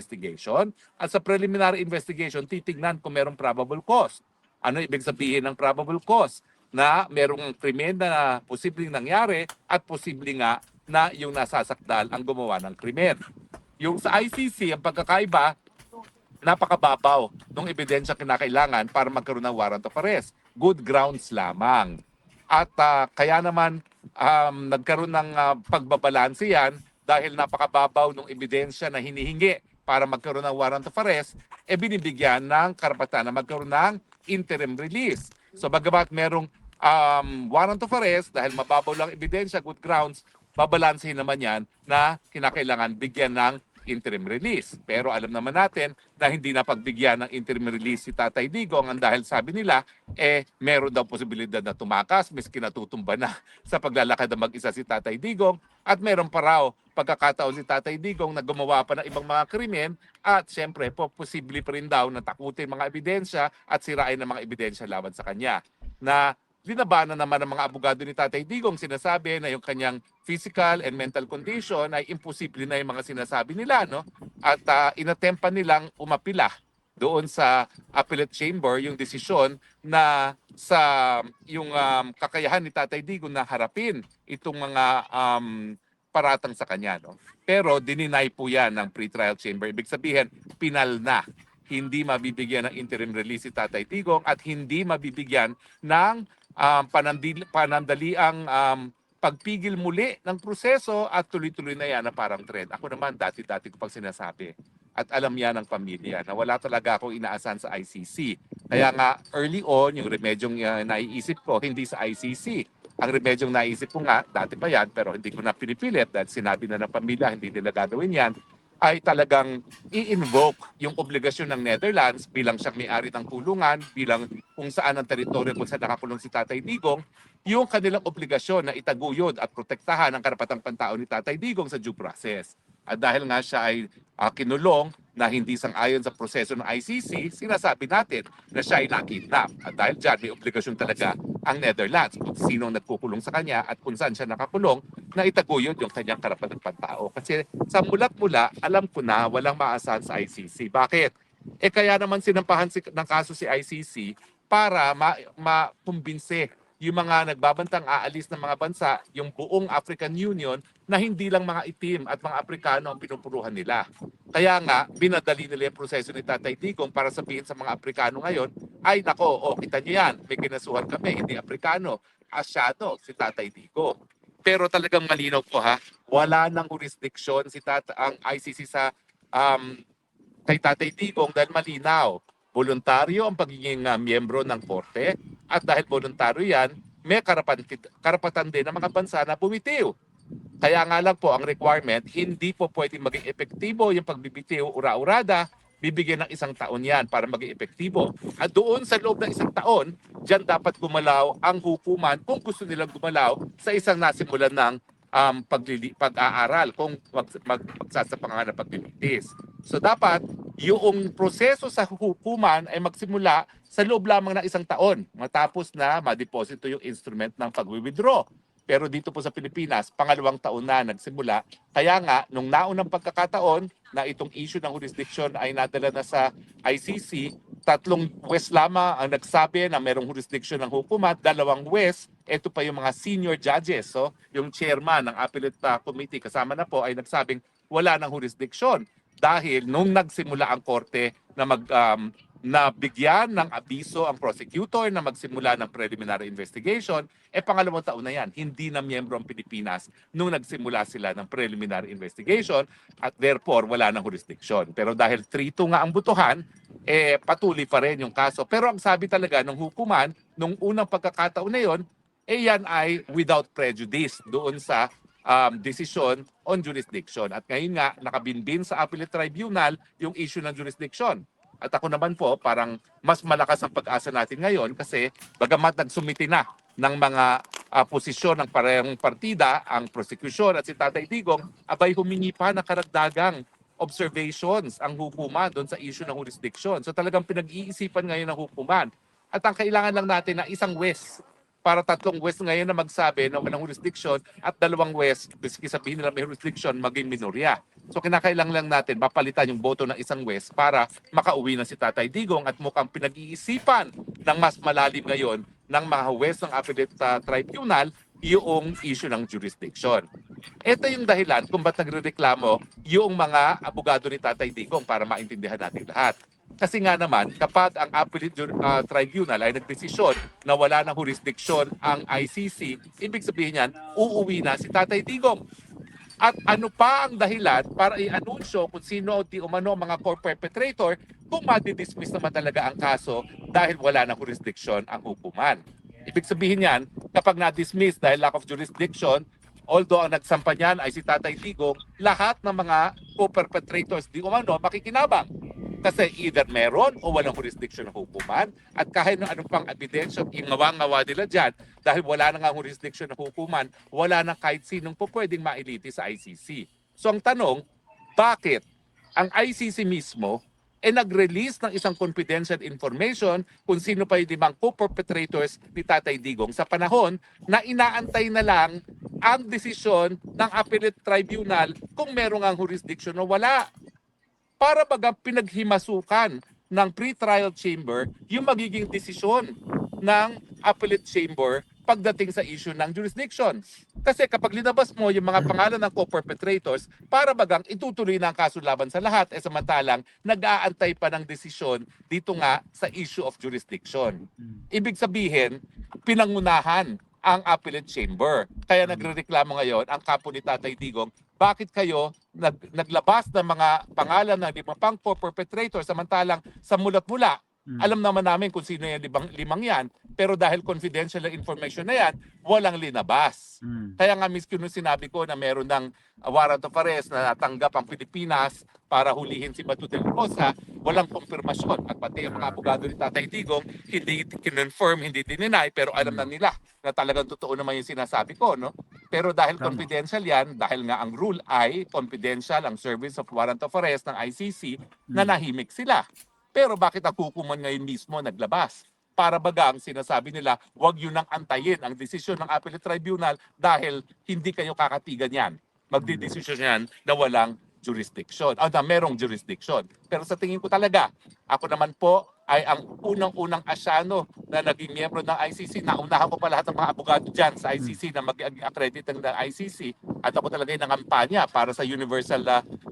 investigation. At sa preliminary investigation, titignan kung merong probable cause. Ano ibig sabihin ng probable cause? Na merong krimen na posibleng nangyari at posibleng nga na yung nasasakdal ang gumawa ng krimen. Yung sa ICC, ang pagkakaiba, napakababaw ng ebidensya kinakailangan para magkaroon ng warrant of arrest. Good grounds lamang. At kaya naman nagkaroon ng pagbabalanse yan dahil napakababaw ng ebidensya na hinihingi para magkaroon ng warrant of arrest, binibigyan ng karapatan na magkaroon ng interim release. So bagamat merong warrant of arrest, dahil mababaw lang ebidensya, good grounds, babalansehin naman yan na kinakailangan bigyan ng interim release. Pero alam naman natin na hindi na pagbigyan ng interim release si Tatay Digong ang dahil sabi nila, meron daw posibilidad na tumakas, miski natutumba na sa paglalakad na mag-isa si Tatay Digong, at meron pa raw pagkakataon si Tatay Digong na gumawa pa ng ibang mga krimen at syempre posible pa rin daw na takutin mga ebidensya at sirain ng mga ebidensya laban sa kanya. Na linabanan naman ng mga abogado ni Tatay Digong, sinasabi na yung kanyang physical and mental condition ay imposible na yung mga sinasabi nila, no? At inatempan nilang umapila doon sa appellate chamber yung desisyon na sa yung kakayahan ni Tatay Digong na harapin itong mga paratang sa kanya, no? Pero dininay po yan ng pre-trial chamber. Ibig sabihin, pinal na. Hindi mabibigyan ng interim release si Tatay Digong at hindi mabibigyan ng panandaliang pagpigil muli ng proseso at tuloy-tuloy na yan na parang trend. Ako naman, dati-dati ko pang sinasabi at alam yan ng pamilya na wala talaga akong inaasahan sa ICC. Kaya nga, early on, yung remedyong naiisip ko, hindi sa ICC. Ang remedyong naisip ko nga, dati pa yan, pero hindi ko na pinipilit dahil sinabi na ng pamilya, hindi nila gagawin yan, ay talagang i-invoke yung obligasyon ng Netherlands bilang siyang may-ari ng kulungan, bilang kung saan ang teritoryo kung saan nakakulong si Tatay Digong, yung kanilang obligasyon na itaguyod at protektahan ang karapatang pantao ni Tatay Digong sa due process. At dahil nga siya ay kinulong na hindi sang-ayon sa proseso ng ICC, sinasabi natin na siya ay nakidnap. At dahil dyan, may obligasyon talaga ang Netherlands kung sino nagkukulong sa kanya at kung saan siya nakakulong na itaguyod yung kanyang karapatang pantao. Kasi sa mulat-mula, alam ko na walang maasahan sa ICC. Bakit? Kaya naman sinampahan ng kaso si ICC para makumbinse yung mga nagbabantang aalis ng mga bansa, yung buong African Union, na hindi lang mga itim at mga Aprikano ang pinupuruhan nila. Kaya nga, binadali nila yung proseso ni Tatay Digong para sabihin sa mga Aprikano ngayon, ay nako, kita niyo yan, may kinasuhan kami, hindi Aprikano, Asyado, si Tatay Digong. Pero talagang malinaw po wala nang jurisdiction ang ICC sa kay Tatay Digong dahil malinaw. Voluntaryo ang pagiging miyembro ng korte at dahil voluntaryo yan, may karapatan din ng mga bansa na bumitiw. Kaya nga lang po ang requirement, hindi po pwedeng maging epektibo yung pagbibitiw ura-urada, bibigyan ng 1 taon yan para maging epektibo. At doon sa loob ng 1 taon, dyan dapat gumalaw ang hukuman kung gusto nilang gumalaw sa isang nasimulan ng pag-aaral kung magsasapangan ng paglilitis. So dapat yung proseso sa hukuman ay magsimula sa loob lamang ng 1 taon matapos na ma-deposito yung instrument ng pag-withdraw. Pero dito po sa Pilipinas, 2 taon na nagsimula. Kaya nga, nung naunang pagkakataon na itong issue ng jurisdiction ay nadala na sa ICC, 3 huwes lamang ang nagsabi na merong jurisdiction ng hukuman, 2 huwes, ito pa yung mga senior judges. So, yung chairman ng appellate committee, kasama na po, ay nagsabing wala ng jurisdiction. Dahil nung nagsimula ang korte na na bigyan ng abiso ang prosecutor na magsimula ng preliminary investigation, 2 taon na yan. Hindi na miyembro ang Pilipinas nung nagsimula sila ng preliminary investigation at therefore wala nang jurisdiction. Pero dahil 3-2 nga ang butuhan, patuloy pa rin yung kaso. Pero ang sabi talaga ng hukuman, nung unang pagkakataon na yon, yan ay without prejudice doon sa decision on jurisdiction. At ngayon nga, nakabinbin sa appellate tribunal yung issue ng jurisdiction. At ako naman po, parang mas malakas ang pag-asa natin ngayon kasi bagamat nagsumiti na ng mga posisyon ng parehong partida, ang prosecution at si Tatay Digong, abay humingi pa ng karagdagang observations ang hukuman doon sa issue ng jurisdiction. So talagang pinag-iisipan ngayon ng hukuman. At ang kailangan lang natin na isang huwes para 3 West ngayon na magsabi na walang jurisdiction at 2 West, kasi sabihin nila may jurisdiction, maging minorya. So kinakailangan lang natin mapalitan yung boto ng 1 West para makauwi na si Tatay Digong at mukhang pinag-iisipan ng mas malalim ngayon ng mga West ng Appellate Tribunal yung issue ng jurisdiction. Ito yung dahilan kung ba't nagrereklamo yung mga abogado ni Tatay Digong para maintindihan natin lahat. Kasi nga naman, kapag ang Appellate Tribunal ay nagdesisyon na wala ng jurisdiction ang ICC, ibig sabihin niyan, uuwi na si Tatay Digong. At ano pa ang dahilan para i-anunsyo kung sino di umano mga core perpetrator kung madi-dismiss naman talaga ang kaso dahil wala ng jurisdiction ang hukuman. Ibig sabihin yan, kapag na-dismiss dahil lack of jurisdiction, although ang nagsampa niyan ay si Tatay Digong, lahat ng mga co-perpetrators di umano makikinabang. Kasi either meron o walang jurisdiction ng hukuman at kahit anong pang ebidensya, ingawa-ngawa nila dyan dahil wala na nga jurisdiction ng hukuman, wala na kahit sinong po pwedeng mailiti sa ICC. So ang tanong, bakit ang ICC mismo nag-release ng isang confidential information kung sino pa yung 5 co-perpetrators ni Tatay Digong sa panahon na inaantay na lang ang desisyon ng Appellate Tribunal kung meron ang jurisdiction o wala? Para baga pinaghimasukan ng pre-trial chamber yung magiging desisyon ng appellate chamber pagdating sa issue ng jurisdiction. Kasi kapag linabas mo yung mga pangalan ng co-perpetrators, para bagang itutuloy na ang kaso laban sa lahat, samantalang nag-aantay pa ng desisyon dito nga sa issue of jurisdiction. Ibig sabihin, pinangunahan ang appellate chamber. Kaya nagrereklamo ngayon ang kampo ni Tatay Digong, bakit kayo naglabas ng mga pangalan ng 5 co-perpetrators samantalang sa mulat-mula, alam naman namin kung sino yung 5 yan, pero dahil confidential na information na yan, walang linabas. Kaya nga miskin nung sinabi ko na meron ng warrant of arrest na natanggap ang Pilipinas para hulihin si Bato del Rosa, walang konfirmasyon. At pati ang mga abogado ni Tatay Digong, hindi kinonfirm, hindi dininay, pero alam na nila na talagang totoo naman yung sinasabi ko, no? Pero dahil confidential yan, dahil nga ang rule ay confidential ang service of warrant of arrest ng ICC, na nahimik sila. Pero bakit ang hukuman ngayon mismo naglabas? Para bagang sinasabi nila, huwag yun nang antayin ang desisyon ng Appellate Tribunal dahil hindi kayo kakatigan yan. Magdidesisyon yan na walang jurisdiction, na merong jurisdiction. Pero sa tingin ko talaga, ako naman po ay ang unang-unang asyano na naging miyembro ng ICC. Naunahan ko pa lahat ng mga abogado dyan sa ICC na mag-accredit ng ICC. At ako talaga yung nangampanya para sa universal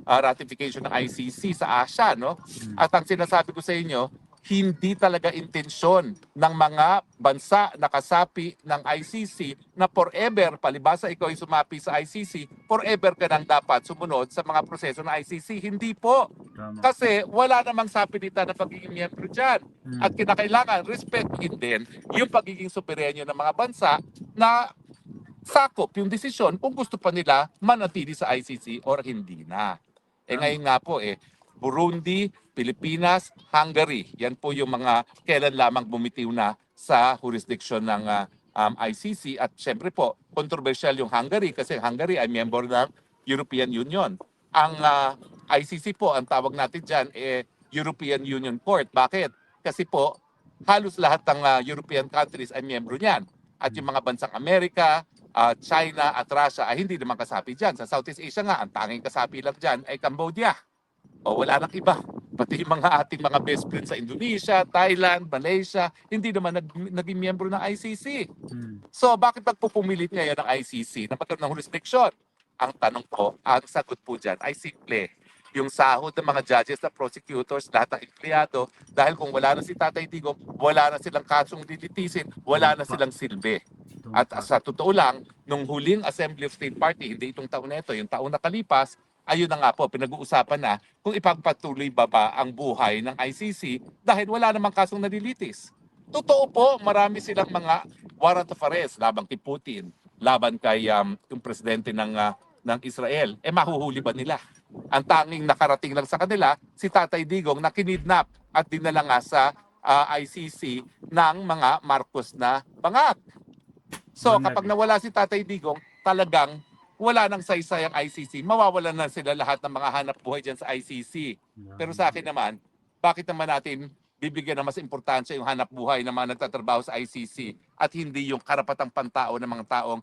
ratification ng ICC sa Asia. No? At ang sinasabi ko sa inyo, hindi talaga intensyon ng mga bansa na kasapi ng ICC na forever, palibasa ikaw ay sumapi sa ICC, forever ka nang dapat sumunod sa mga proseso ng ICC. Hindi po. Kasi wala namang sapilitan na pagiging miyembro dyan. At kinakailangan, respectin din yung pagiging superenyo ng mga bansa na sakop yung desisyon kung gusto pa nila manatili sa ICC or hindi na. Ngayon nga po Burundi, Pilipinas, Hungary. Yan po yung mga kailan lamang bumitiw na sa jurisdiction ng ICC. At syempre po, controversial yung Hungary kasi Hungary ay member ng European Union. Ang ICC po, ang tawag natin dyan, European Union Court. Bakit? Kasi po, halos lahat ng European countries ay miyembro niyan. At yung mga bansang Amerika, China at Russia ay hindi naman kasapi dyan. Sa Southeast Asia nga, ang tanging kasapi lang dyan ay Cambodia. O wala nang iba. Pati yung mga ating mga best friends sa Indonesia, Thailand, Malaysia, hindi naman naging miyembro ng ICC. So bakit nagpupumilit ngayon ng ICC na magkaroon ng jurisdiction? Ang tanong ko, ang sagot po dyan ay simple. Yung sahod ng mga judges at prosecutors, lahat ng empleyado, dahil kung wala na si Tatay Digong, wala na silang kasong lilitisin, wala na silang silbi. At sa totoo lang, nung huling Assembly of State Party, hindi itong taon na ito, yung taon na kalipas, ayun na nga po, pinag-uusapan na kung ipagpatuloy ba ang buhay ng ICC dahil wala namang kasong nalilitis. Totoo po, marami silang mga warrant of arrest laban kay Putin, laban kay yung presidente ng Israel. Mahuhuli ba nila? Ang tanging nakarating lang sa kanila, si Tatay Digong na kinidnap at dinala nga sa ICC ng mga Marcos na bangag. So kapag nawala si Tatay Digong, talagang wala nang saysay ang ICC, mawawalan na sila lahat ng mga hanap buhay dyan sa ICC. Pero sa akin naman, bakit naman natin bibigyan ng mas importansya yung hanap buhay ng mga nagtatrabaho sa ICC at hindi yung karapatang pantao ng mga taong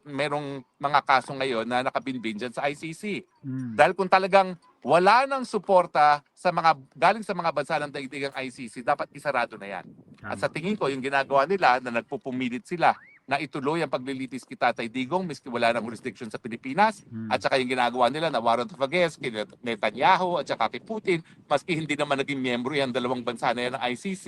merong mga kaso ngayon na nakabinbin dyan sa ICC. Dahil kung talagang wala nang suporta sa mga galing sa mga bansa ng daigdigang ICC, dapat isarado na yan. At sa tingin ko, yung ginagawa nila na nagpupumilit sila na ituloy ang paglilitis kay Tatay Digong miski wala ng jurisdiction sa Pilipinas, at saka yung ginagawa nila na warrant of arrest kay Netanyahu at saka kay Putin, maski hindi naman naging miyembro yan dalawang bansa na yan ng ICC,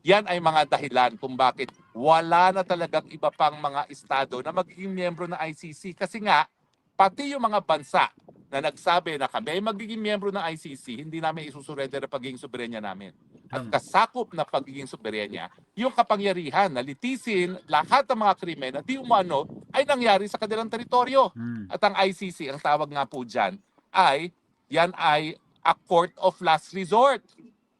yan ay mga dahilan kung bakit wala na talagang iba pang mga estado na magiging miyembro ng ICC. Kasi nga, pati yung mga bansa na nagsabi na kami ay magiging miyembro ng ICC, hindi namin isusurrender ang pagiging soberenya namin. At kasakop na pagiging soberenya, yung kapangyarihan na litisin lahat ng mga krimen na di umano ay nangyari sa kanilang teritoryo. At ang ICC, ang tawag nga po dyan, yan ay a court of last resort.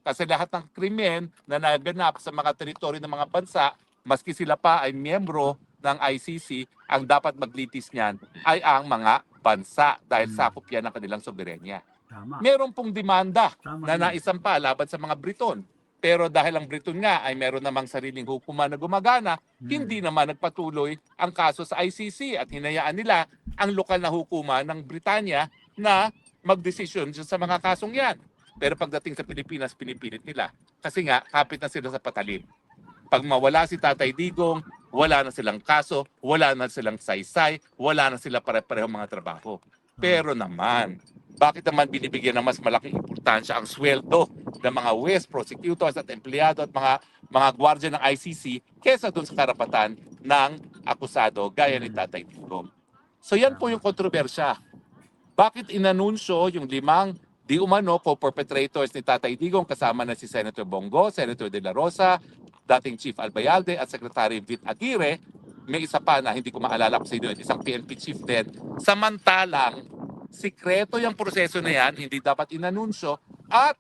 Kasi lahat ng krimen na naganap sa mga teritoryo ng mga bansa, maski sila pa ay miyembro ng ICC, ang dapat maglitis niyan ay ang mga bansa dahil sakop yan ng kanilang soberenya. Meron pong demanda na naisampa laban sa mga Briton. Pero dahil ang Briton nga ay meron namang sariling hukuman na gumagana, hindi naman nagpatuloy ang kaso sa ICC at hinayaan nila ang lokal na hukuman ng Britanya na magdesisyon sa mga kasong yan. Pero pagdating sa Pilipinas, pinipilit nila. Kasi nga, kapit na sila sa patalim. Pag mawala si Tatay Digong, wala na silang kaso, wala na silang saysay, wala na sila pare-parehong mga trabaho. Pero naman, bakit naman binibigyan ng mas malaking importansya ang sweldo ng mga West prosecutors at empleyado at mga gwardiya ng ICC kesa doon sa karapatan ng akusado gaya ni Tatay Digong? So yan po yung kontrobersya. Bakit inanunsyo yung 5 di umano co-perpetrators ni Tatay Digong kasama na si Senator Bongo, Senator De La Rosa, dating Chief Albayalde at Secretary Vit Aguirre? May isa pa na hindi ko maalala kung sino, isang PNP chief din. Samantalang, sikreto yung proseso na yan, hindi dapat inanunsyo at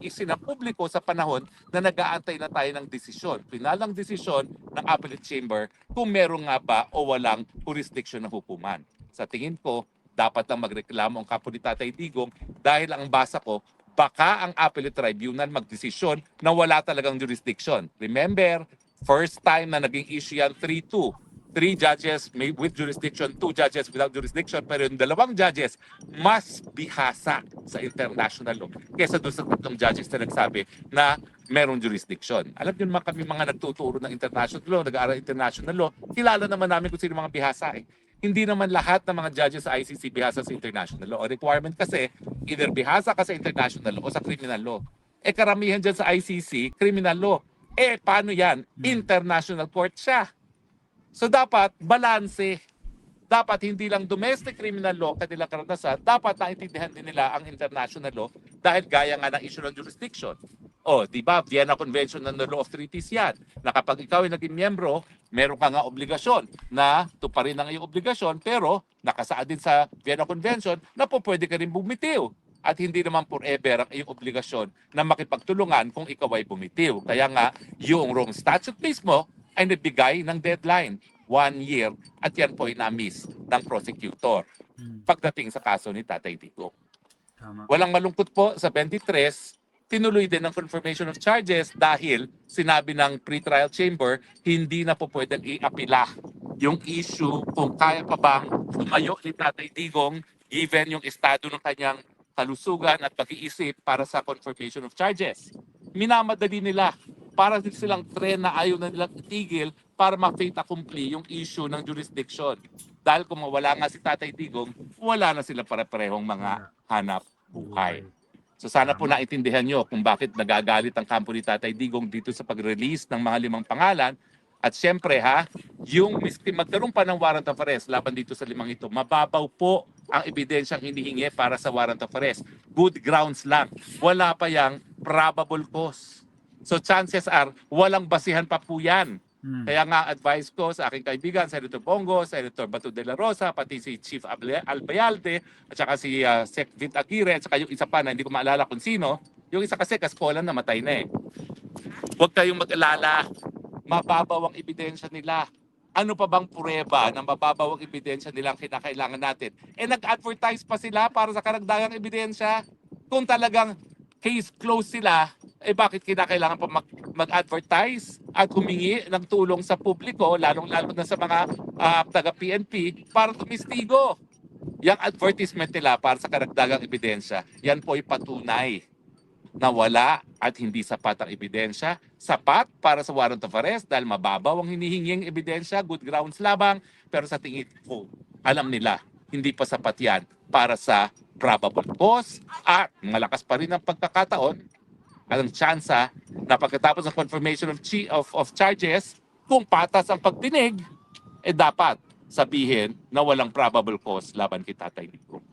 isinapubliko sa panahon na nag-aantay na tayo ng desisyon, pinalang desisyon ng Appellate Chamber kung meron nga ba o walang jurisdiction ng hukuman. Sa tingin ko, dapat lang magreklamo ang kapo ni Tatay Digong dahil ang basa ko, baka ang Appellate Tribunal magdesisyon na wala talagang jurisdiction. Remember, first time na naging issue yan, 3-2. 3 judges with jurisdiction, 2 judges without jurisdiction, pero yung 2 judges mas bihasa sa international law kesa doon sa 3 judges na nagsabi na merong jurisdiction. Alam niyo naman kami mga nagtuturo ng international law, nag-aaral international law, kilala naman namin kung sino mga bihasa eh. Hindi naman lahat ng mga judges sa ICC bihasa sa international law. O requirement kasi, either bihasa ka sa international law o sa criminal law. Eh karamihan dyan sa ICC, criminal law. Eh paano yan? International court siya. So dapat balanse. Dapat hindi lang domestic criminal law kanilang karanasan, dapat naintindihan din nila ang international law dahil gaya nga ng issue ng jurisdiction. O, di ba, Vienna Convention ng Law of Treaties yan, na kapag ikaw ay naging miyembro, meron ka nga obligasyon na tuparin ang iyong obligasyon, pero nakasaad din sa Vienna Convention na po pwede ka rin bumitiw. At hindi naman forever ang iyong obligasyon na makipagtulungan kung ikaw ay bumitiw. Kaya nga, yung Rome Statute mismo ay nagbigay ng deadline, 1 year, at yan po ay na-miss ng prosecutor pagdating sa kaso ni Tatay Digong. Walang malungkot po sa 23, tinuloy din ng confirmation of charges dahil sinabi ng pre-trial chamber hindi na po pwedeng i-apila yung issue kung kaya pa bang tumayo ni Tatay Digong given yung estado ng kanyang kalusugan at pag-iisip para sa confirmation of charges. Minamadali nila para din silang tren na ayaw na nilang itigil para ma-fait accompli yung issue ng jurisdiction. Dahil kung mawala nga si Tatay Digong, wala na sila pare-parehong mga hanap buhay. So sana po naintindihan nyo kung bakit nagagalit ang kampo ni Tatay Digong dito sa pag-release ng mga 5 pangalan. At syempre yung magkaroon pa ng warrant of arrest laban dito sa 5 ito, mababaw po ang ebidensyang hinihingi para sa warrant of arrest. Good grounds lang. Wala pa yang probable cause. So chances are, walang basihan pa po yan. Kaya nga advice ko sa aking kaibigan, Senator Bongo, Senator Bato de la Rosa, pati si Chief Albayalde, at saka si Sec Vit Aguirre, at saka yung isa pa na hindi ko maalala kung sino. Yung isa kasi kaskolan namatay na eh. Huwag kayong mag-alala. Mababaw ang ebidensya nila. Ano pa bang pureba ng mababaw ang ebidensya nila ang kinakailangan natin? Eh nag-advertise pa sila para sa karagdagang ebidensya. Kung talagang case closed sila, eh bakit kinakailangan pa mag-advertise at humingi ng tulong sa publiko, lalong-lalo na sa mga taga-PNP para tumistigo? Yung advertisement nila para sa karagdagang ebidensya, yan po ay patunay na wala at hindi sapat ang ebidensya. Sapat para sa warrant of arrest dahil mababaw ang hinihinging ebidensya, good grounds labang, pero sa tingin ko, alam nila, hindi pa sapat yan para sa probable cause at malakas pa rin ang pagkakataon at ang tsansa na pagkatapos ng confirmation of charges, kung patas ang pagdinig, eh dapat sabihin na walang probable cause laban kay Tatay Digong.